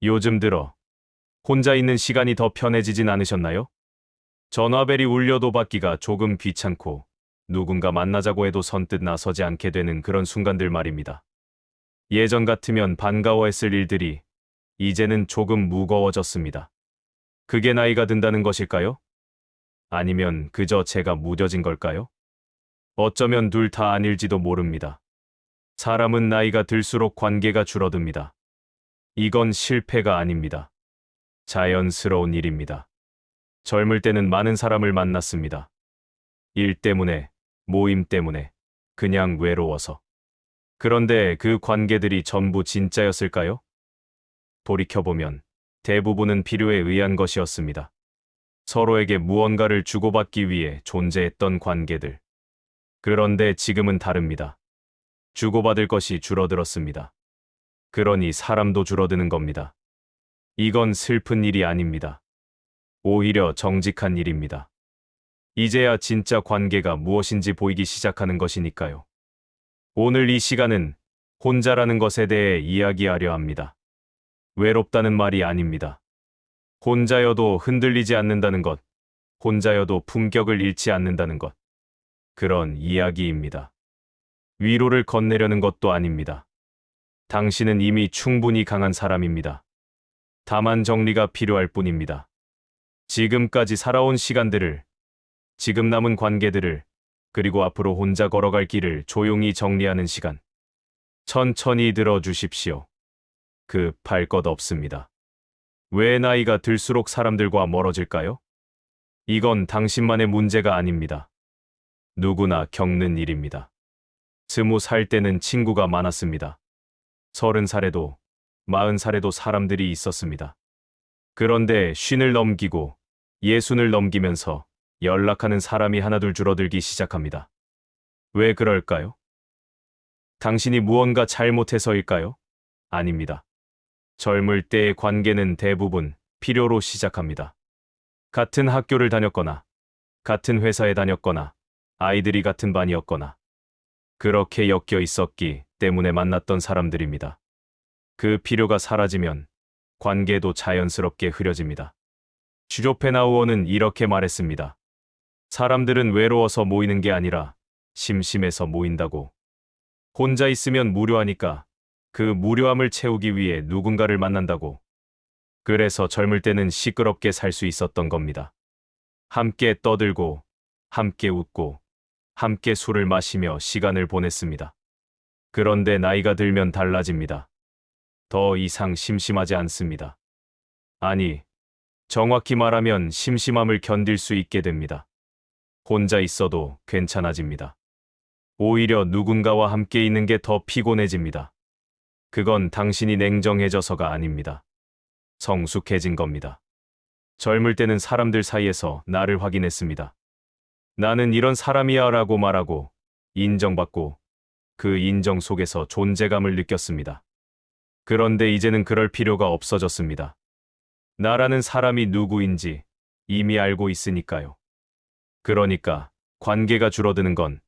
요즘 들어 혼자 있는 시간이 더 편해지진 않으셨나요? 전화벨이 울려도 받기가 조금 귀찮고 누군가 만나자고 해도 선뜻 나서지 않게 되는 그런 순간들 말입니다. 예전 같으면 반가워했을 일들이 이제는 조금 무거워졌습니다. 그게 나이가 든다는 것일까요? 아니면 그저 제가 무뎌진 걸까요? 어쩌면 둘 다 아닐지도 모릅니다. 사람은 나이가 들수록 관계가 줄어듭니다. 이건 실패가 아닙니다. 자연스러운 일입니다. 젊을 때는 많은 사람을 만났습니다. 일 때문에, 모임 때문에, 그냥 외로워서. 그런데 그 관계들이 전부 진짜였을까요? 돌이켜보면 대부분은 필요에 의한 것이었습니다. 서로에게 무언가를 주고받기 위해 존재했던 관계들. 그런데 지금은 다릅니다. 주고받을 것이 줄어들었습니다. 그러니 사람도 줄어드는 겁니다. 이건 슬픈 일이 아닙니다. 오히려 정직한 일입니다. 이제야 진짜 관계가 무엇인지 보이기 시작하는 것이니까요. 오늘 이 시간은 혼자라는 것에 대해 이야기하려 합니다. 외롭다는 말이 아닙니다. 혼자여도 흔들리지 않는다는 것, 혼자여도 품격을 잃지 않는다는 것. 그런 이야기입니다. 위로를 건네려는 것도 아닙니다. 당신은 이미 충분히 강한 사람입니다. 다만 정리가 필요할 뿐입니다. 지금까지 살아온 시간들을, 지금 남은 관계들을, 그리고 앞으로 혼자 걸어갈 길을 조용히 정리하는 시간. 천천히 들어주십시오. 급할 것 없습니다. 왜 나이가 들수록 사람들과 멀어질까요? 이건 당신만의 문제가 아닙니다. 누구나 겪는 일입니다. 20살 때는 친구가 많았습니다. 30살에도, 40살에도 사람들이 있었습니다. 그런데 50을 넘기고 60을 넘기면서 연락하는 사람이 하나둘 줄어들기 시작합니다. 왜 그럴까요? 당신이 무언가 잘못해서일까요? 아닙니다. 젊을 때의 관계는 대부분 필요로 시작합니다. 같은 학교를 다녔거나, 같은 회사에 다녔거나, 아이들이 같은 반이었거나, 그렇게 엮여 있었기 때문에 만났던 사람들입니다. 그 필요가 사라지면 관계도 자연스럽게 흐려집니다. 주조페나우어는 이렇게 말했습니다. 사람들은 외로워서 모이는 게 아니라 심심해서 모인다고. 혼자 있으면 무료하니까 그 무료함을 채우기 위해 누군가를 만난다고. 그래서 젊을 때는 시끄럽게 살 수 있었던 겁니다. 함께 떠들고, 함께 웃고, 함께 술을 마시며 시간을 보냈습니다. 그런데 나이가 들면 달라집니다. 더 이상 심심하지 않습니다. 아니, 정확히 말하면 심심함을 견딜 수 있게 됩니다. 혼자 있어도 괜찮아집니다. 오히려 누군가와 함께 있는 게 더 피곤해집니다. 그건 당신이 냉정해져서가 아닙니다. 성숙해진 겁니다. 젊을 때는 사람들 사이에서 나를 확인했습니다. 나는 이런 사람이야 라고 말하고 인정받고 그 인정 속에서 존재감을 느꼈습니다. 그런데 이제는 그럴 필요가 없어졌습니다. 나라는 사람이 누구인지 이미 알고 있으니까요. 그러니까 관계가 줄어드는 건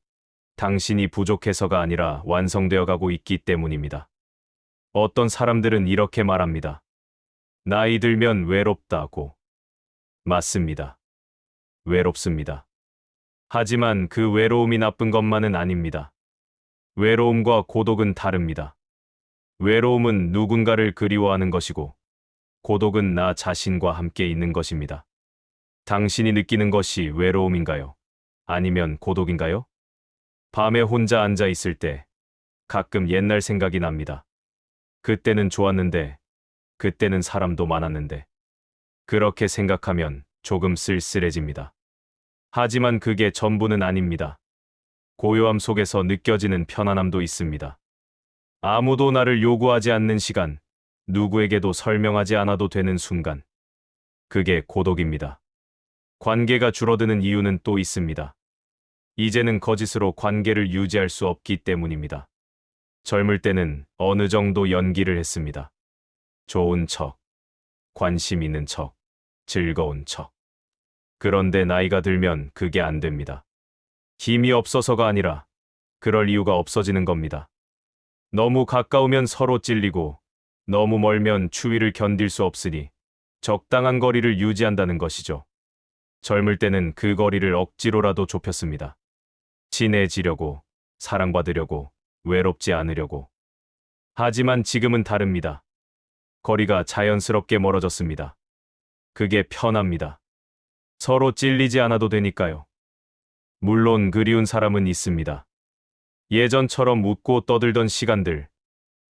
당신이 부족해서가 아니라 완성되어 가고 있기 때문입니다. 어떤 사람들은 이렇게 말합니다. 나이 들면 외롭다고. 맞습니다. 외롭습니다. 하지만 그 외로움이 나쁜 것만은 아닙니다. 외로움과 고독은 다릅니다. 외로움은 누군가를 그리워하는 것이고, 고독은 나 자신과 함께 있는 것입니다. 당신이 느끼는 것이 외로움인가요? 아니면 고독인가요? 밤에 혼자 앉아 있을 때 가끔 옛날 생각이 납니다. 그때는 좋았는데, 그때는 사람도 많았는데. 그렇게 생각하면 조금 쓸쓸해집니다. 하지만 그게 전부는 아닙니다. 고요함 속에서 느껴지는 편안함도 있습니다. 아무도 나를 요구하지 않는 시간, 누구에게도 설명하지 않아도 되는 순간. 그게 고독입니다. 관계가 줄어드는 이유는 또 있습니다. 이제는 거짓으로 관계를 유지할 수 없기 때문입니다. 젊을 때는 어느 정도 연기를 했습니다. 좋은 척, 관심 있는 척, 즐거운 척. 그런데 나이가 들면 그게 안 됩니다. 힘이 없어서가 아니라 그럴 이유가 없어지는 겁니다. 너무 가까우면 서로 찔리고 너무 멀면 추위를 견딜 수 없으니 적당한 거리를 유지한다는 것이죠. 젊을 때는 그 거리를 억지로라도 좁혔습니다. 친해지려고, 사랑받으려고, 외롭지 않으려고. 하지만 지금은 다릅니다. 거리가 자연스럽게 멀어졌습니다. 그게 편합니다. 서로 찔리지 않아도 되니까요. 물론 그리운 사람은 있습니다. 예전처럼 웃고 떠들던 시간들,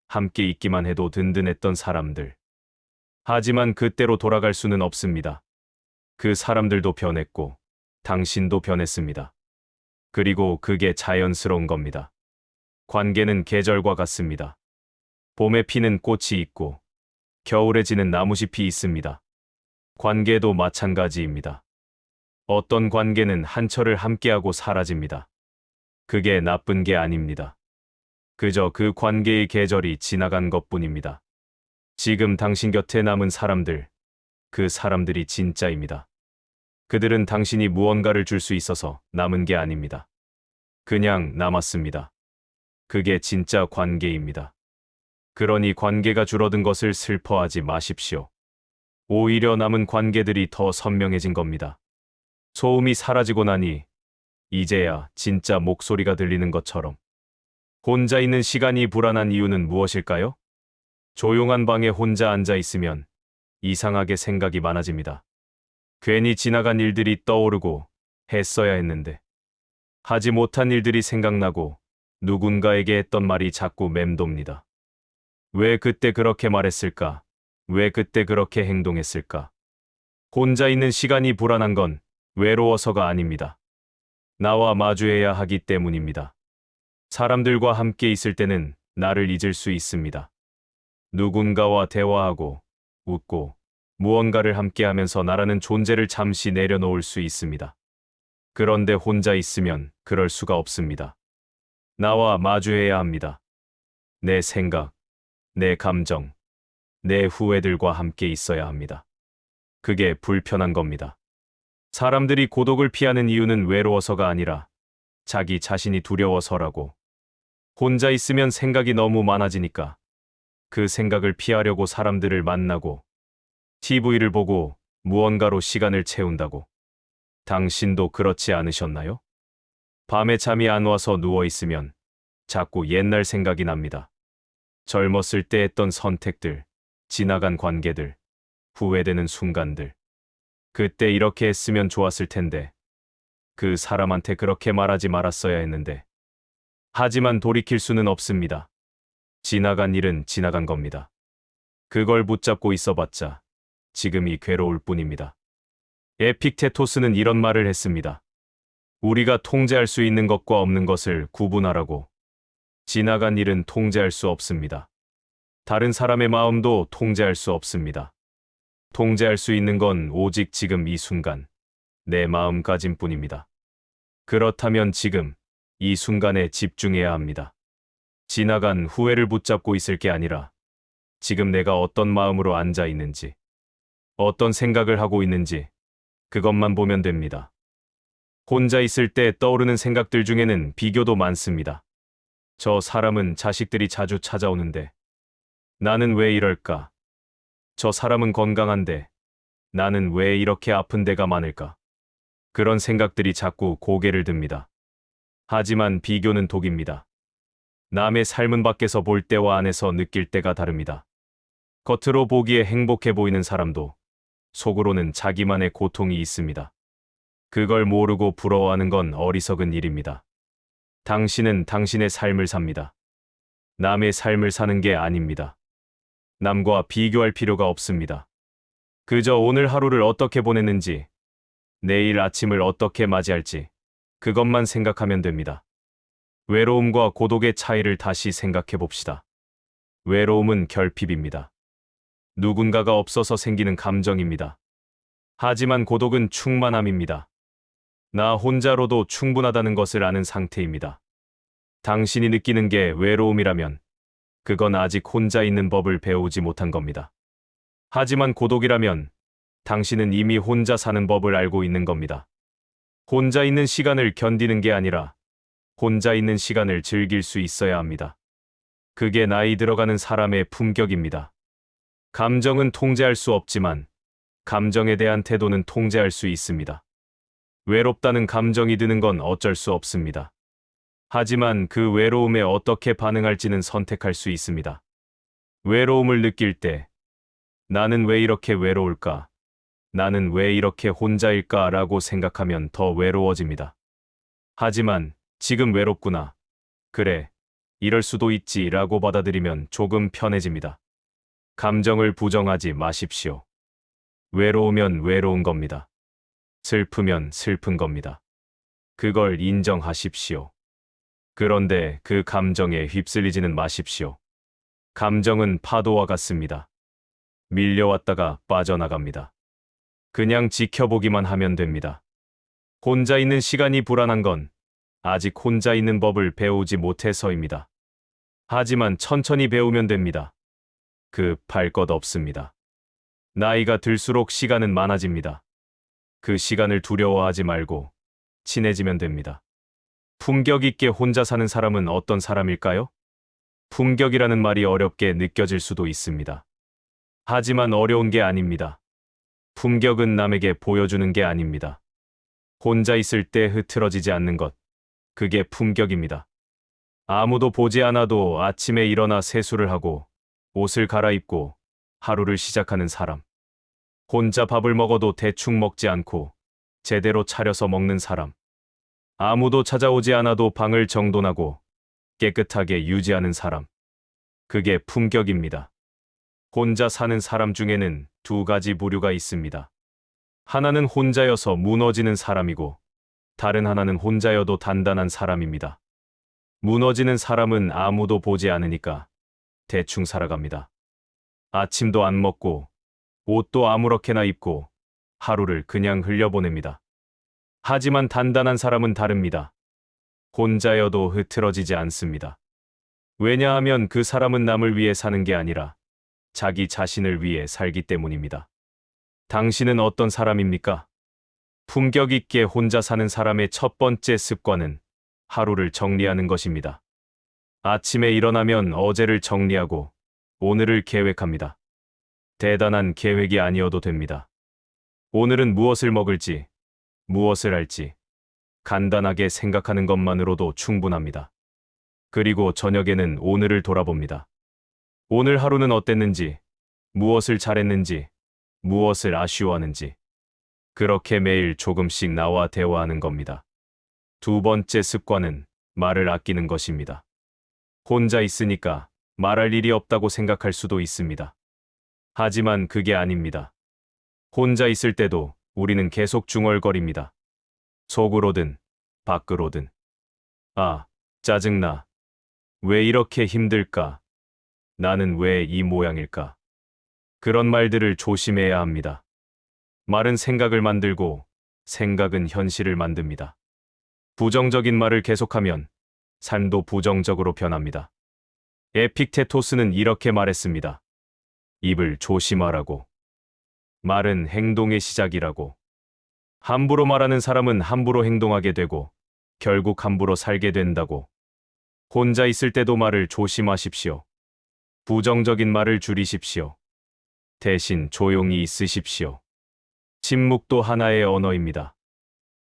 함께 있기만 해도 든든했던 사람들. 하지만 그때로 돌아갈 수는 없습니다. 그 사람들도 변했고, 당신도 변했습니다. 그리고 그게 자연스러운 겁니다. 관계는 계절과 같습니다. 봄에 피는 꽃이 있고, 겨울에 지는 나무잎이 있습니다. 관계도 마찬가지입니다. 어떤 관계는 한철을 함께하고 사라집니다. 그게 나쁜 게 아닙니다. 그저 그 관계의 계절이 지나간 것뿐입니다. 지금 당신 곁에 남은 사람들, 그 사람들이 진짜입니다. 그들은 당신이 무언가를 줄 수 있어서 남은 게 아닙니다. 그냥 남았습니다. 그게 진짜 관계입니다. 그러니 관계가 줄어든 것을 슬퍼하지 마십시오. 오히려 남은 관계들이 더 선명해진 겁니다. 소음이 사라지고 나니 이제야 진짜 목소리가 들리는 것처럼. 혼자 있는 시간이 불안한 이유는 무엇일까요? 조용한 방에 혼자 앉아 있으면 이상하게 생각이 많아집니다. 괜히 지나간 일들이 떠오르고 했어야 했는데, 하지 못한 일들이 생각나고 누군가에게 했던 말이 자꾸 맴돕니다. 왜 그때 그렇게 말했을까? 왜 그때 그렇게 행동했을까? 혼자 있는 시간이 불안한 건 외로워서가 아닙니다. 나와 마주해야 하기 때문입니다. 사람들과 함께 있을 때는 나를 잊을 수 있습니다. 누군가와 대화하고 웃고 무언가를 함께 하면서 나라는 존재를 잠시 내려놓을 수 있습니다. 그런데 혼자 있으면 그럴 수가 없습니다. 나와 마주해야 합니다. 내 생각, 내 감정, 내 후회들과 함께 있어야 합니다. 그게 불편한 겁니다. 사람들이 고독을 피하는 이유는 외로워서가 아니라 자기 자신이 두려워서라고. 혼자 있으면 생각이 너무 많아지니까 그 생각을 피하려고 사람들을 만나고 TV를 보고 무언가로 시간을 채운다고. 당신도 그렇지 않으셨나요? 밤에 잠이 안 와서 누워 있으면 자꾸 옛날 생각이 납니다. 젊었을 때 했던 선택들, 지나간 관계들, 후회되는 순간들. 그때 이렇게 했으면 좋았을 텐데, 그 사람한테 그렇게 말하지 말았어야 했는데. 하지만 돌이킬 수는 없습니다. 지나간 일은 지나간 겁니다. 그걸 붙잡고 있어봤자 지금이 괴로울 뿐입니다. 에픽테토스는 이런 말을 했습니다. 우리가 통제할 수 있는 것과 없는 것을 구분하라고. 지나간 일은 통제할 수 없습니다. 다른 사람의 마음도 통제할 수 없습니다. 통제할 수 있는 건 오직 지금 이 순간, 내 마음가짐 뿐입니다. 그렇다면 지금, 이 순간에 집중해야 합니다. 지나간 후회를 붙잡고 있을 게 아니라 지금 내가 어떤 마음으로 앉아 있는지, 어떤 생각을 하고 있는지 그것만 보면 됩니다. 혼자 있을 때 떠오르는 생각들 중에는 비교도 많습니다. 저 사람은 자식들이 자주 찾아오는데 나는 왜 이럴까? 저 사람은 건강한데 나는 왜 이렇게 아픈 데가 많을까? 그런 생각들이 자꾸 고개를 듭니다. 하지만 비교는 독입니다. 남의 삶은 밖에서 볼 때와 안에서 느낄 때가 다릅니다. 겉으로 보기에 행복해 보이는 사람도 속으로는 자기만의 고통이 있습니다. 그걸 모르고 부러워하는 건 어리석은 일입니다. 당신은 당신의 삶을 삽니다. 남의 삶을 사는 게 아닙니다. 남과 비교할 필요가 없습니다. 그저 오늘 하루를 어떻게 보냈는지, 내일 아침을 어떻게 맞이할지, 그것만 생각하면 됩니다. 외로움과 고독의 차이를 다시 생각해 봅시다. 외로움은 결핍입니다. 누군가가 없어서 생기는 감정입니다. 하지만 고독은 충만함입니다. 나 혼자로도 충분하다는 것을 아는 상태입니다. 당신이 느끼는 게 외로움이라면 그건 아직 혼자 있는 법을 배우지 못한 겁니다. 하지만 고독이라면 당신은 이미 혼자 사는 법을 알고 있는 겁니다. 혼자 있는 시간을 견디는 게 아니라 혼자 있는 시간을 즐길 수 있어야 합니다. 그게 나이 들어가는 사람의 품격입니다. 감정은 통제할 수 없지만 감정에 대한 태도는 통제할 수 있습니다. 외롭다는 감정이 드는 건 어쩔 수 없습니다. 하지만 그 외로움에 어떻게 반응할지는 선택할 수 있습니다. 외로움을 느낄 때 나는 왜 이렇게 외로울까? 나는 왜 이렇게 혼자일까? 라고 생각하면 더 외로워집니다. 하지만 지금 외롭구나. 그래, 이럴 수도 있지 라고 받아들이면 조금 편해집니다. 감정을 부정하지 마십시오. 외로우면 외로운 겁니다. 슬프면 슬픈 겁니다. 그걸 인정하십시오. 그런데 그 감정에 휩쓸리지는 마십시오. 감정은 파도와 같습니다. 밀려왔다가 빠져나갑니다. 그냥 지켜보기만 하면 됩니다. 혼자 있는 시간이 불안한 건 아직 혼자 있는 법을 배우지 못해서입니다. 하지만 천천히 배우면 됩니다. 급할 것 없습니다. 나이가 들수록 시간은 많아집니다. 그 시간을 두려워하지 말고 친해지면 됩니다. 품격 있게 혼자 사는 사람은 어떤 사람일까요? 품격이라는 말이 어렵게 느껴질 수도 있습니다. 하지만 어려운 게 아닙니다. 품격은 남에게 보여주는 게 아닙니다. 혼자 있을 때 흐트러지지 않는 것, 그게 품격입니다. 아무도 보지 않아도 아침에 일어나 세수를 하고 옷을 갈아입고 하루를 시작하는 사람. 혼자 밥을 먹어도 대충 먹지 않고 제대로 차려서 먹는 사람. 아무도 찾아오지 않아도 방을 정돈하고 깨끗하게 유지하는 사람. 그게 품격입니다. 혼자 사는 사람 중에는 두 가지 부류가 있습니다. 하나는 혼자여서 무너지는 사람이고 다른 하나는 혼자여도 단단한 사람입니다. 무너지는 사람은 아무도 보지 않으니까 대충 살아갑니다. 아침도 안 먹고 옷도 아무렇게나 입고 하루를 그냥 흘려보냅니다. 하지만 단단한 사람은 다릅니다. 혼자여도 흐트러지지 않습니다. 왜냐하면 그 사람은 남을 위해 사는 게 아니라 자기 자신을 위해 살기 때문입니다. 당신은 어떤 사람입니까? 품격 있게 혼자 사는 사람의 첫 번째 습관은 하루를 정리하는 것입니다. 아침에 일어나면 어제를 정리하고 오늘을 계획합니다. 대단한 계획이 아니어도 됩니다. 오늘은 무엇을 먹을지, 무엇을 할지 간단하게 생각하는 것만으로도 충분합니다. 그리고 저녁에는 오늘을 돌아봅니다. 오늘 하루는 어땠는지, 무엇을 잘했는지, 무엇을 아쉬워하는지. 그렇게 매일 조금씩 나와 대화하는 겁니다. 두 번째 습관은 말을 아끼는 것입니다. 혼자 있으니까 말할 일이 없다고 생각할 수도 있습니다. 하지만 그게 아닙니다. 혼자 있을 때도 우리는 계속 중얼거립니다. 속으로든 밖으로든. 아, 짜증나. 왜 이렇게 힘들까? 나는 왜 이 모양일까? 그런 말들을 조심해야 합니다. 말은 생각을 만들고 생각은 현실을 만듭니다. 부정적인 말을 계속하면 삶도 부정적으로 변합니다. 에픽테토스는 이렇게 말했습니다. 입을 조심하라고. 말은 행동의 시작이라고. 함부로 말하는 사람은 함부로 행동하게 되고 결국 함부로 살게 된다고. 혼자 있을 때도 말을 조심하십시오. 부정적인 말을 줄이십시오. 대신 조용히 있으십시오. 침묵도 하나의 언어입니다.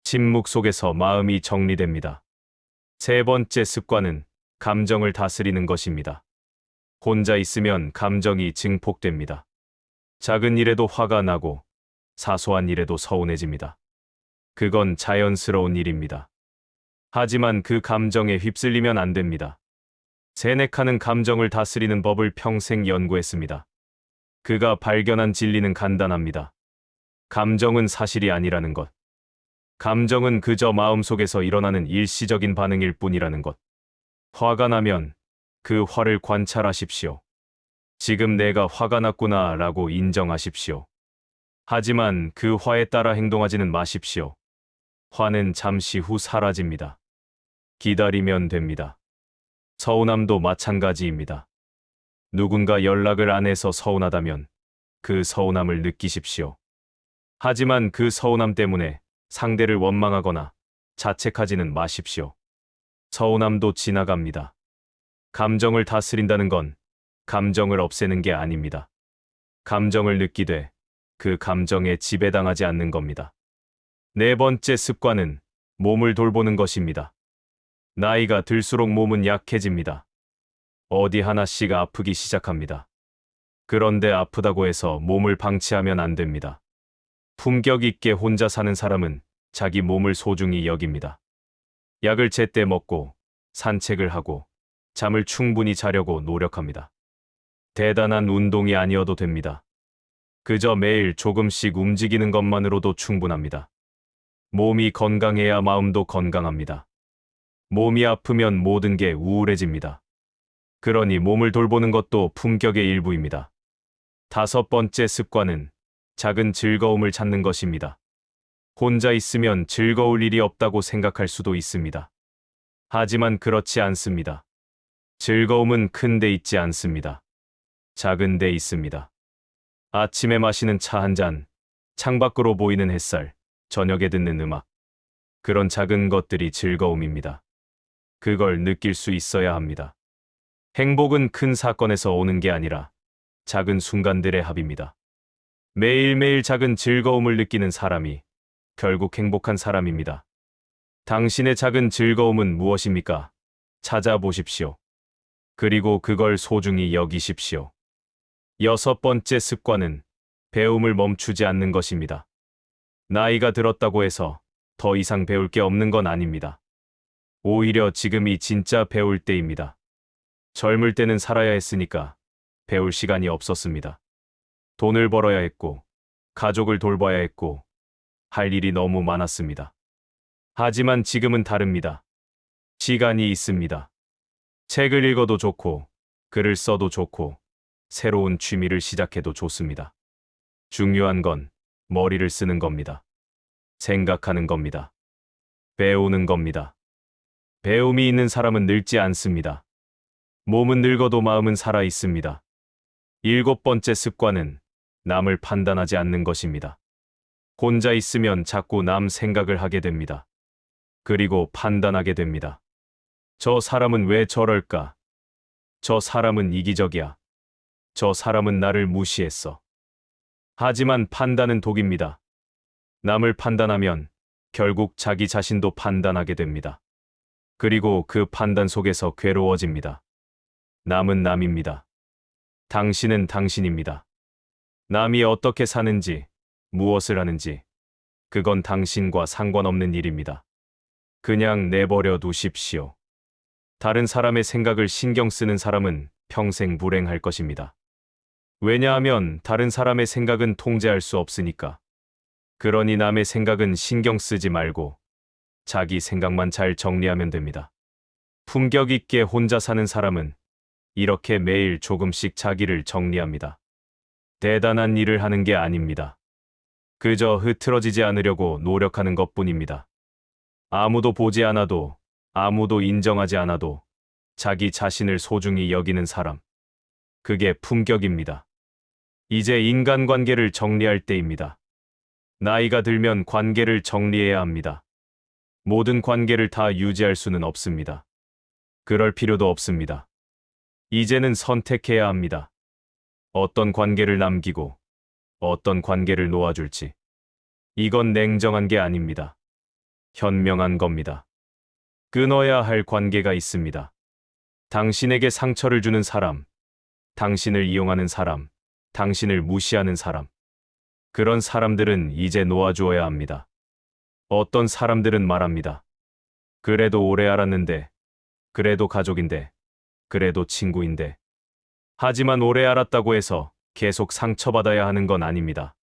침묵 속에서 마음이 정리됩니다. 세 번째 습관은 감정을 다스리는 것입니다. 혼자 있으면 감정이 증폭됩니다. 작은 일에도 화가 나고 사소한 일에도 서운해집니다. 그건 자연스러운 일입니다. 하지만 그 감정에 휩쓸리면 안 됩니다. 세네카는 감정을 다스리는 법을 평생 연구했습니다. 그가 발견한 진리는 간단합니다. 감정은 사실이 아니라는 것. 감정은 그저 마음속에서 일어나는 일시적인 반응일 뿐이라는 것. 화가 나면 그 화를 관찰하십시오. 지금 내가 화가 났구나 라고 인정하십시오. 하지만 그 화에 따라 행동하지는 마십시오. 화는 잠시 후 사라집니다. 기다리면 됩니다. 서운함도 마찬가지입니다. 누군가 연락을 안 해서 서운하다면 그 서운함을 느끼십시오. 하지만 그 서운함 때문에 상대를 원망하거나 자책하지는 마십시오. 서운함도 지나갑니다. 감정을 다스린다는 건 감정을 없애는 게 아닙니다. 감정을 느끼되 그 감정에 지배당하지 않는 겁니다. 네 번째 습관은 몸을 돌보는 것입니다. 나이가 들수록 몸은 약해집니다. 어디 하나씩 아프기 시작합니다. 그런데 아프다고 해서 몸을 방치하면 안 됩니다. 품격 있게 혼자 사는 사람은 자기 몸을 소중히 여깁니다. 약을 제때 먹고 산책을 하고 잠을 충분히 자려고 노력합니다. 대단한 운동이 아니어도 됩니다. 그저 매일 조금씩 움직이는 것만으로도 충분합니다. 몸이 건강해야 마음도 건강합니다. 몸이 아프면 모든 게 우울해집니다. 그러니 몸을 돌보는 것도 품격의 일부입니다. 다섯 번째 습관은 작은 즐거움을 찾는 것입니다. 혼자 있으면 즐거울 일이 없다고 생각할 수도 있습니다. 하지만 그렇지 않습니다. 즐거움은 큰 데 있지 않습니다. 작은 데 있습니다. 아침에 마시는 차 한 잔, 창밖으로 보이는 햇살, 저녁에 듣는 음악. 그런 작은 것들이 즐거움입니다. 그걸 느낄 수 있어야 합니다. 행복은 큰 사건에서 오는 게 아니라 작은 순간들의 합입니다. 매일매일 작은 즐거움을 느끼는 사람이 결국 행복한 사람입니다. 당신의 작은 즐거움은 무엇입니까? 찾아보십시오. 그리고 그걸 소중히 여기십시오. 여섯 번째 습관은 배움을 멈추지 않는 것입니다. 나이가 들었다고 해서 더 이상 배울 게 없는 건 아닙니다. 오히려 지금이 진짜 배울 때입니다. 젊을 때는 살아야 했으니까 배울 시간이 없었습니다. 돈을 벌어야 했고, 가족을 돌봐야 했고, 할 일이 너무 많았습니다. 하지만 지금은 다릅니다. 시간이 있습니다. 책을 읽어도 좋고, 글을 써도 좋고, 새로운 취미를 시작해도 좋습니다. 중요한 건 머리를 쓰는 겁니다. 생각하는 겁니다. 배우는 겁니다. 배움이 있는 사람은 늙지 않습니다. 몸은 늙어도 마음은 살아 있습니다. 일곱 번째 습관은 남을 판단하지 않는 것입니다. 혼자 있으면 자꾸 남 생각을 하게 됩니다. 그리고 판단하게 됩니다. 저 사람은 왜 저럴까? 저 사람은 이기적이야. 저 사람은 나를 무시했어. 하지만 판단은 독입니다. 남을 판단하면 결국 자기 자신도 판단하게 됩니다. 그리고 그 판단 속에서 괴로워집니다. 남은 남입니다. 당신은 당신입니다. 남이 어떻게 사는지, 무엇을 하는지, 그건 당신과 상관없는 일입니다. 그냥 내버려 두십시오. 다른 사람의 생각을 신경 쓰는 사람은 평생 불행할 것입니다. 왜냐하면 다른 사람의 생각은 통제할 수 없으니까. 그러니 남의 생각은 신경 쓰지 말고 자기 생각만 잘 정리하면 됩니다. 품격 있게 혼자 사는 사람은 이렇게 매일 조금씩 자기를 정리합니다. 대단한 일을 하는 게 아닙니다. 그저 흐트러지지 않으려고 노력하는 것뿐입니다. 아무도 보지 않아도, 아무도 인정하지 않아도 자기 자신을 소중히 여기는 사람. 그게 품격입니다. 이제 인간관계를 정리할 때입니다. 나이가 들면 관계를 정리해야 합니다. 모든 관계를 다 유지할 수는 없습니다. 그럴 필요도 없습니다. 이제는 선택해야 합니다. 어떤 관계를 남기고 어떤 관계를 놓아줄지. 이건 냉정한 게 아닙니다. 현명한 겁니다. 끊어야 할 관계가 있습니다. 당신에게 상처를 주는 사람, 당신을 이용하는 사람, 당신을 무시하는 사람. 그런 사람들은 이제 놓아주어야 합니다. 어떤 사람들은 말합니다. 그래도 오래 알았는데, 그래도 가족인데, 그래도 친구인데. 하지만 오래 알았다고 해서 계속 상처받아야 하는 건 아닙니다.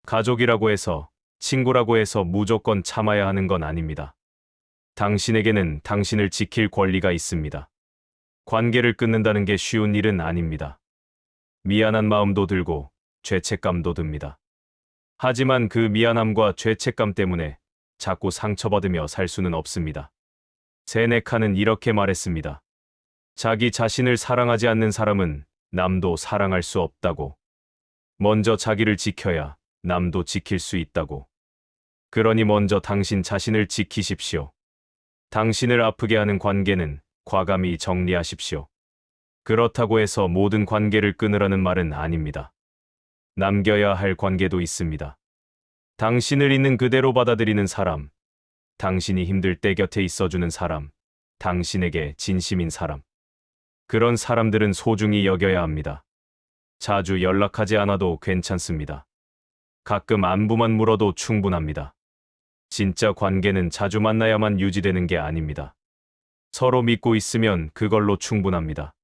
가족이라고 해서, 친구라고 해서 무조건 참아야 하는 건 아닙니다. 당신에게는 당신을 지킬 권리가 있습니다. 관계를 끊는다는 게 쉬운 일은 아닙니다. 미안한 마음도 들고 죄책감도 듭니다. 하지만 그 미안함과 죄책감 때문에 자꾸 상처받으며 살 수는 없습니다. 세네카는 이렇게 말했습니다. 자기 자신을 사랑하지 않는 사람은 남도 사랑할 수 없다고. 먼저 자기를 지켜야 남도 지킬 수 있다고. 그러니 먼저 당신 자신을 지키십시오. 당신을 아프게 하는 관계는 과감히 정리하십시오. 그렇다고 해서 모든 관계를 끊으라는 말은 아닙니다. 남겨야 할 관계도 있습니다. 당신을 있는 그대로 받아들이는 사람, 당신이 힘들 때 곁에 있어주는 사람, 당신에게 진심인 사람. 그런 사람들은 소중히 여겨야 합니다. 자주 연락하지 않아도 괜찮습니다. 가끔 안부만 물어도 충분합니다. 진짜 관계는 자주 만나야만 유지되는 게 아닙니다. 서로 믿고 있으면 그걸로 충분합니다.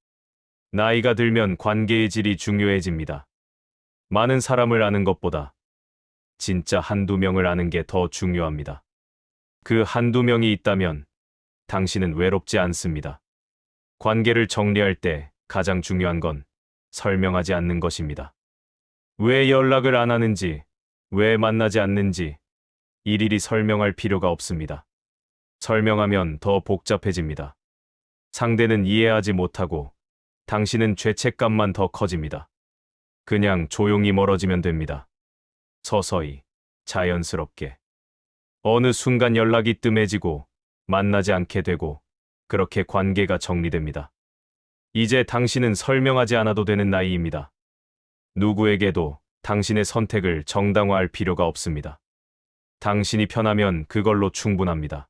나이가 들면 관계의 질이 중요해집니다. 많은 사람을 아는 것보다 진짜 한두 명을 아는 게 더 중요합니다. 그 한두 명이 있다면 당신은 외롭지 않습니다. 관계를 정리할 때 가장 중요한 건 설명하지 않는 것입니다. 왜 연락을 안 하는지, 왜 만나지 않는지 일일이 설명할 필요가 없습니다. 설명하면 더 복잡해집니다. 상대는 이해하지 못하고 당신은 죄책감만 더 커집니다. 그냥 조용히 멀어지면 됩니다. 서서히, 자연스럽게. 어느 순간 연락이 뜸해지고 만나지 않게 되고 그렇게 관계가 정리됩니다. 이제 당신은 설명하지 않아도 되는 나이입니다. 누구에게도 당신의 선택을 정당화할 필요가 없습니다. 당신이 편하면 그걸로 충분합니다.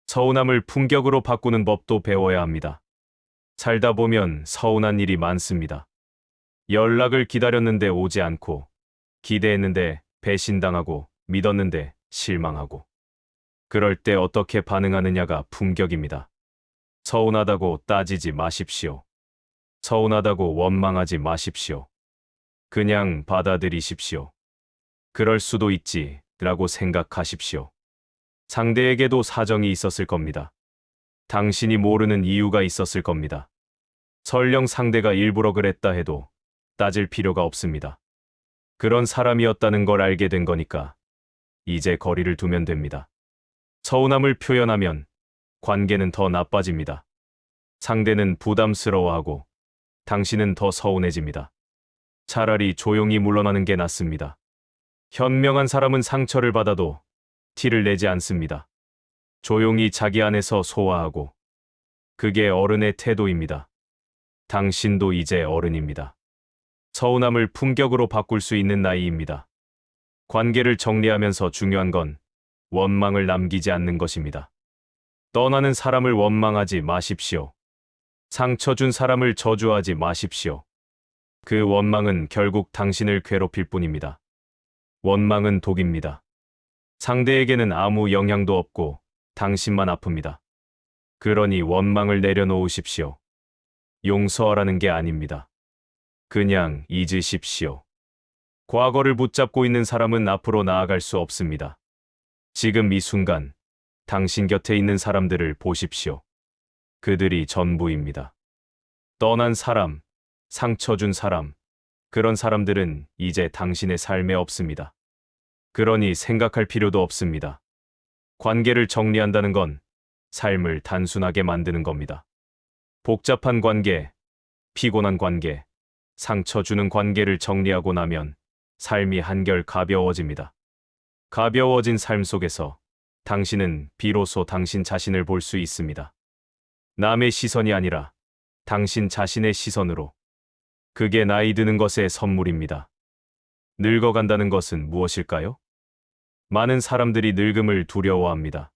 서운함을 품격으로 바꾸는 법도 배워야 합니다. 살다 보면 서운한 일이 많습니다. 연락을 기다렸는데 오지 않고, 기대했는데 배신당하고, 믿었는데 실망하고. 그럴 때 어떻게 반응하느냐가 품격입니다. 서운하다고 따지지 마십시오. 서운하다고 원망하지 마십시오. 그냥 받아들이십시오. 그럴 수도 있지, 라고 생각하십시오. 상대에게도 사정이 있었을 겁니다. 당신이 모르는 이유가 있었을 겁니다. 설령 상대가 일부러 그랬다 해도 따질 필요가 없습니다. 그런 사람이었다는 걸 알게 된 거니까 이제 거리를 두면 됩니다. 서운함을 표현하면 관계는 더 나빠집니다. 상대는 부담스러워하고 당신은 더 서운해집니다. 차라리 조용히 물러나는 게 낫습니다. 현명한 사람은 상처를 받아도 티를 내지 않습니다. 조용히 자기 안에서 소화하고. 그게 어른의 태도입니다. 당신도 이제 어른입니다. 서운함을 품격으로 바꿀 수 있는 나이입니다. 관계를 정리하면서 중요한 건 원망을 남기지 않는 것입니다. 떠나는 사람을 원망하지 마십시오. 상처 준 사람을 저주하지 마십시오. 그 원망은 결국 당신을 괴롭힐 뿐입니다. 원망은 독입니다. 상대에게는 아무 영향도 없고 당신만 아픕니다. 그러니 원망을 내려놓으십시오. 용서하라는 게 아닙니다. 그냥 잊으십시오. 과거를 붙잡고 있는 사람은 앞으로 나아갈 수 없습니다. 지금 이 순간 당신 곁에 있는 사람들을 보십시오. 그들이 전부입니다. 떠난 사람, 상처 준 사람, 그런 사람들은 이제 당신의 삶에 없습니다. 그러니 생각할 필요도 없습니다. 관계를 정리한다는 건 삶을 단순하게 만드는 겁니다. 복잡한 관계, 피곤한 관계, 상처 주는 관계를 정리하고 나면 삶이 한결 가벼워집니다. 가벼워진 삶 속에서 당신은 비로소 당신 자신을 볼 수 있습니다. 남의 시선이 아니라 당신 자신의 시선으로. 그게 나이 드는 것의 선물입니다. 늙어간다는 것은 무엇일까요? 많은 사람들이 늙음을 두려워합니다.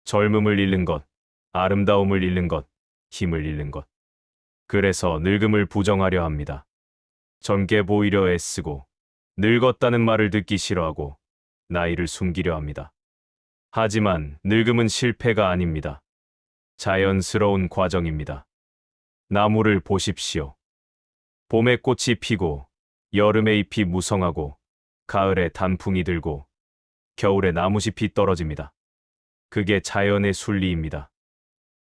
젊음을 잃는 것, 아름다움을 잃는 것, 힘을 잃는 것. 그래서 늙음을 부정하려 합니다. 젊게 보이려 애쓰고, 늙었다는 말을 듣기 싫어하고, 나이를 숨기려 합니다. 하지만 늙음은 실패가 아닙니다. 자연스러운 과정입니다. 나무를 보십시오. 봄에 꽃이 피고, 여름에 잎이 무성하고, 가을에 단풍이 들고, 겨울에 나무잎이 떨어집니다. 그게 자연의 순리입니다.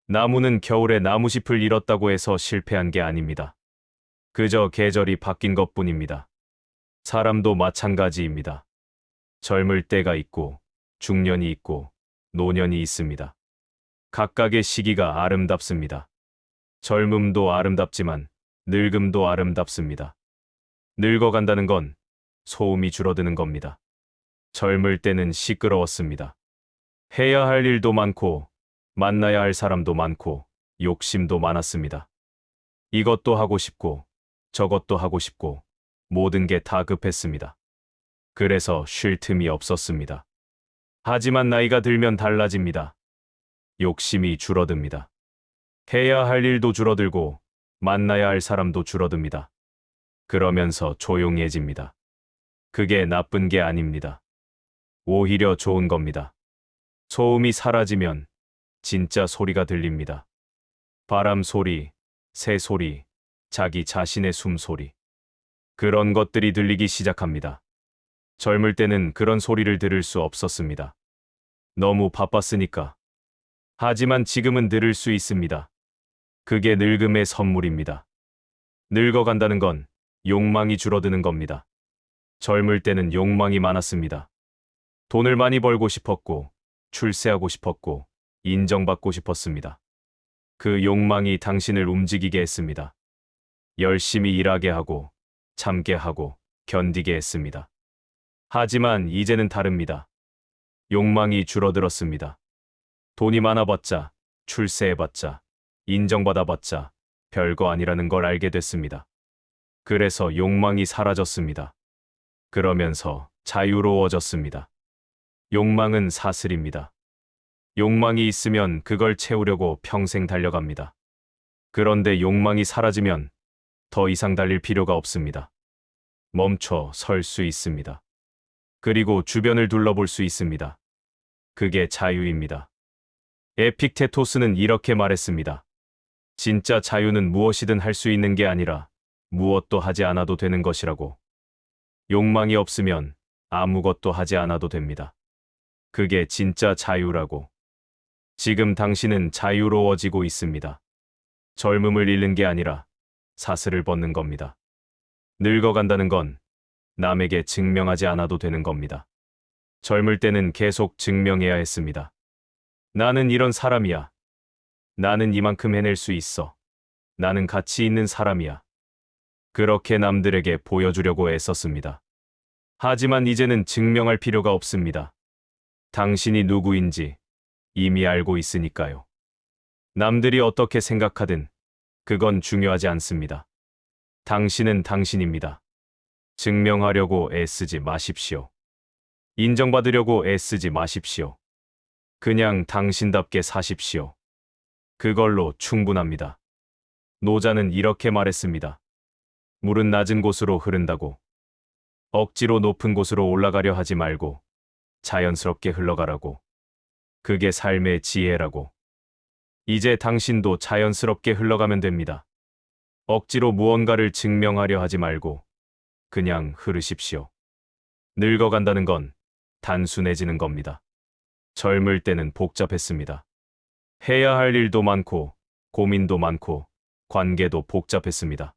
나무는 겨울에 나무잎을 잃었다고 해서 실패한 게 아닙니다. 그저 계절이 바뀐 것뿐입니다. 사람도 마찬가지입니다. 젊을 때가 있고, 중년이 있고, 노년이 있습니다. 각각의 시기가 아름답습니다. 젊음도 아름답지만 늙음도 아름답습니다. 늙어간다는 건 소음이 줄어드는 겁니다. 젊을 때는 시끄러웠습니다. 해야 할 일도 많고, 만나야 할 사람도 많고, 욕심도 많았습니다. 이것도 하고 싶고, 저것도 하고 싶고, 모든 게 다 급했습니다. 그래서 쉴 틈이 없었습니다. 하지만 나이가 들면 달라집니다. 욕심이 줄어듭니다. 해야 할 일도 줄어들고 만나야 할 사람도 줄어듭니다. 그러면서 조용해집니다. 그게 나쁜 게 아닙니다. 오히려 좋은 겁니다. 소음이 사라지면 진짜 소리가 들립니다. 바람 소리, 새 소리, 자기 자신의 숨소리. 그런 것들이 들리기 시작합니다. 젊을 때는 그런 소리를 들을 수 없었습니다. 너무 바빴으니까. 하지만 지금은 들을 수 있습니다. 그게 늙음의 선물입니다. 늙어간다는 건 욕망이 줄어드는 겁니다. 젊을 때는 욕망이 많았습니다. 돈을 많이 벌고 싶었고, 출세하고 싶었고, 인정받고 싶었습니다. 그 욕망이 당신을 움직이게 했습니다. 열심히 일하게 하고, 참게 하고, 견디게 했습니다. 하지만 이제는 다릅니다. 욕망이 줄어들었습니다. 돈이 많아봤자, 출세해봤자, 인정받아봤자 별거 아니라는 걸 알게 됐습니다. 그래서 욕망이 사라졌습니다. 그러면서 자유로워졌습니다. 욕망은 사슬입니다. 욕망이 있으면 그걸 채우려고 평생 달려갑니다. 그런데 욕망이 사라지면 더 이상 달릴 필요가 없습니다. 멈춰 설 수 있습니다. 그리고 주변을 둘러볼 수 있습니다. 그게 자유입니다. 에픽테토스는 이렇게 말했습니다. 진짜 자유는 무엇이든 할 수 있는 게 아니라 무엇도 하지 않아도 되는 것이라고. 욕망이 없으면 아무것도 하지 않아도 됩니다. 그게 진짜 자유라고. 지금 당신은 자유로워지고 있습니다. 젊음을 잃는 게 아니라 사슬을 벗는 겁니다. 늙어간다는 건 남에게 증명하지 않아도 되는 겁니다. 젊을 때는 계속 증명해야 했습니다. 나는 이런 사람이야. 나는 이만큼 해낼 수 있어. 나는 가치 있는 사람이야. 그렇게 남들에게 보여주려고 애썼습니다. 하지만 이제는 증명할 필요가 없습니다. 당신이 누구인지 이미 알고 있으니까요. 남들이 어떻게 생각하든 그건 중요하지 않습니다. 당신은 당신입니다. 증명하려고 애쓰지 마십시오. 인정받으려고 애쓰지 마십시오. 그냥 당신답게 사십시오. 그걸로 충분합니다. 노자는 이렇게 말했습니다. 물은 낮은 곳으로 흐른다고. 억지로 높은 곳으로 올라가려 하지 말고 자연스럽게 흘러가라고. 그게 삶의 지혜라고. 이제 당신도 자연스럽게 흘러가면 됩니다. 억지로 무언가를 증명하려 하지 말고 그냥 흐르십시오. 늙어간다는 건 단순해지는 겁니다. 젊을 때는 복잡했습니다. 해야 할 일도 많고 고민도 많고 관계도 복잡했습니다.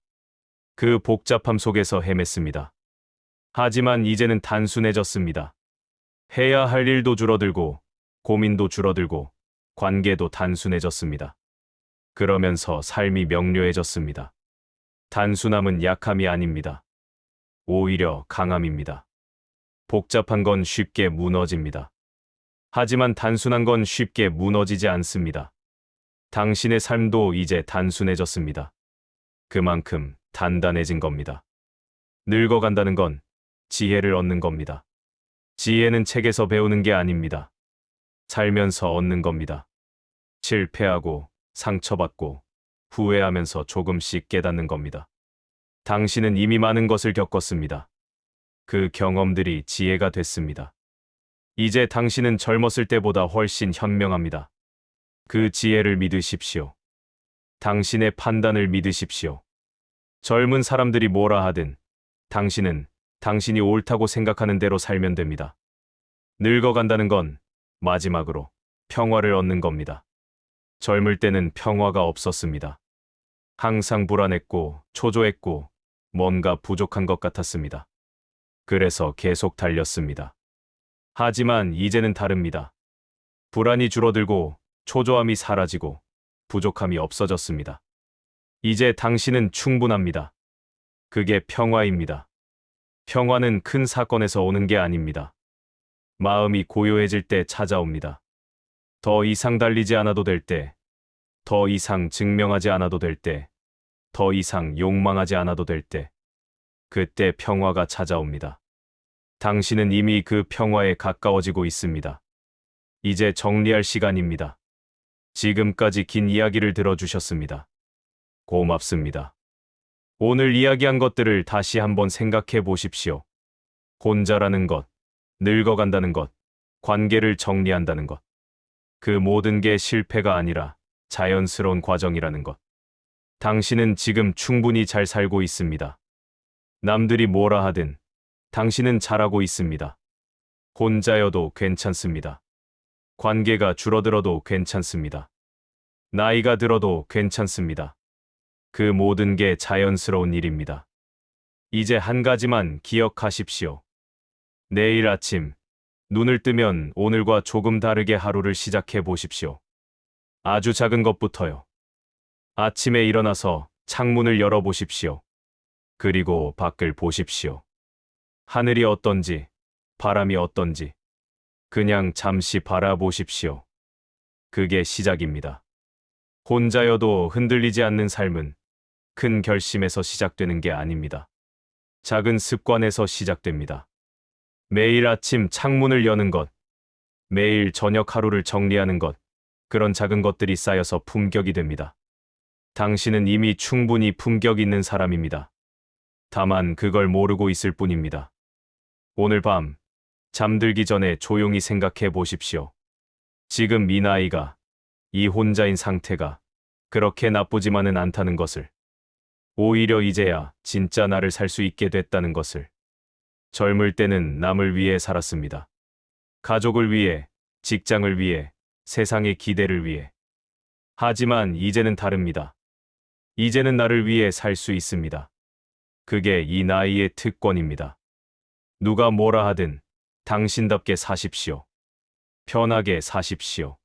그 복잡함 속에서 헤맸습니다. 하지만 이제는 단순해졌습니다. 해야 할 일도 줄어들고 고민도 줄어들고 관계도 단순해졌습니다. 그러면서 삶이 명료해졌습니다. 단순함은 약함이 아닙니다. 오히려 강함입니다. 복잡한 건 쉽게 무너집니다. 하지만 단순한 건 쉽게 무너지지 않습니다. 당신의 삶도 이제 단순해졌습니다. 그만큼 단단해진 겁니다. 늙어간다는 건 지혜를 얻는 겁니다. 지혜는 책에서 배우는 게 아닙니다. 살면서 얻는 겁니다. 실패하고 상처받고 후회하면서 조금씩 깨닫는 겁니다. 당신은 이미 많은 것을 겪었습니다. 그 경험들이 지혜가 됐습니다. 이제 당신은 젊었을 때보다 훨씬 현명합니다. 그 지혜를 믿으십시오. 당신의 판단을 믿으십시오. 젊은 사람들이 뭐라 하든 당신은 당신이 옳다고 생각하는 대로 살면 됩니다. 늙어간다는 건 마지막으로 평화를 얻는 겁니다. 젊을 때는 평화가 없었습니다. 항상 불안했고 초조했고 뭔가 부족한 것 같았습니다. 그래서 계속 달렸습니다. 하지만 이제는 다릅니다. 불안이 줄어들고 초조함이 사라지고 부족함이 없어졌습니다. 이제 당신은 충분합니다. 그게 평화입니다. 평화는 큰 사건에서 오는 게 아닙니다. 마음이 고요해질 때 찾아옵니다. 더 이상 달리지 않아도 될 때, 더 이상 증명하지 않아도 될 때, 더 이상 욕망하지 않아도 될 때, 그때 평화가 찾아옵니다. 당신은 이미 그 평화에 가까워지고 있습니다. 이제 정리할 시간입니다. 지금까지 긴 이야기를 들어주셨습니다. 고맙습니다. 오늘 이야기한 것들을 다시 한번 생각해 보십시오. 혼자라는 것, 늙어간다는 것, 관계를 정리한다는 것. 그 모든 게 실패가 아니라 자연스러운 과정이라는 것. 당신은 지금 충분히 잘 살고 있습니다. 남들이 뭐라 하든 당신은 잘하고 있습니다. 혼자여도 괜찮습니다. 관계가 줄어들어도 괜찮습니다. 나이가 들어도 괜찮습니다. 그 모든 게 자연스러운 일입니다. 이제 한 가지만 기억하십시오. 내일 아침, 눈을 뜨면 오늘과 조금 다르게 하루를 시작해 보십시오. 아주 작은 것부터요. 아침에 일어나서 창문을 열어보십시오. 그리고 밖을 보십시오. 하늘이 어떤지, 바람이 어떤지, 그냥 잠시 바라보십시오. 그게 시작입니다. 혼자여도 흔들리지 않는 삶은 큰 결심에서 시작되는 게 아닙니다. 작은 습관에서 시작됩니다. 매일 아침 창문을 여는 것, 매일 저녁 하루를 정리하는 것, 그런 작은 것들이 쌓여서 품격이 됩니다. 당신은 이미 충분히 품격 있는 사람입니다. 다만 그걸 모르고 있을 뿐입니다. 오늘 밤, 잠들기 전에 조용히 생각해 보십시오. 지금 이 나이가, 이 혼자인 상태가 그렇게 나쁘지만은 않다는 것을. 오히려 이제야 진짜 나를 살 수 있게 됐다는 것을. 젊을 때는 남을 위해 살았습니다. 가족을 위해, 직장을 위해, 세상의 기대를 위해. 하지만 이제는 다릅니다. 이제는 나를 위해 살 수 있습니다. 그게 이 나이의 특권입니다. 누가 뭐라 하든 당신답게 사십시오. 편하게 사십시오.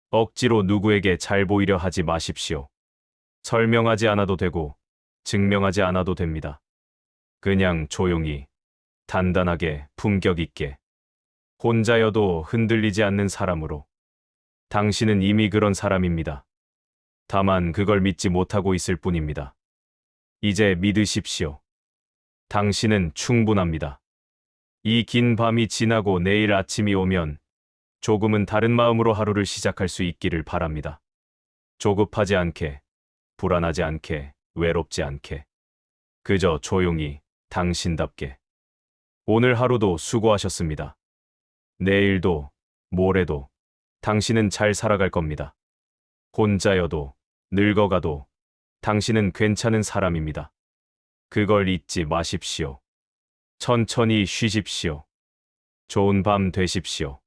억지로 누구에게 잘 보이려 하지 마십시오. 설명하지 않아도 되고 증명하지 않아도 됩니다. 그냥 조용히, 단단하게, 품격 있게. 혼자여도 흔들리지 않는 사람으로. 당신은 이미 그런 사람입니다. 다만 그걸 믿지 못하고 있을 뿐입니다. 이제 믿으십시오. 당신은 충분합니다. 이 긴 밤이 지나고 내일 아침이 오면 조금은 다른 마음으로 하루를 시작할 수 있기를 바랍니다. 조급하지 않게, 불안하지 않게, 외롭지 않게. 그저 조용히, 당신답게. 오늘 하루도 수고하셨습니다. 내일도, 모레도 당신은 잘 살아갈 겁니다. 혼자여도, 늙어가도 당신은 괜찮은 사람입니다. 그걸 잊지 마십시오. 천천히 쉬십시오. 좋은 밤 되십시오.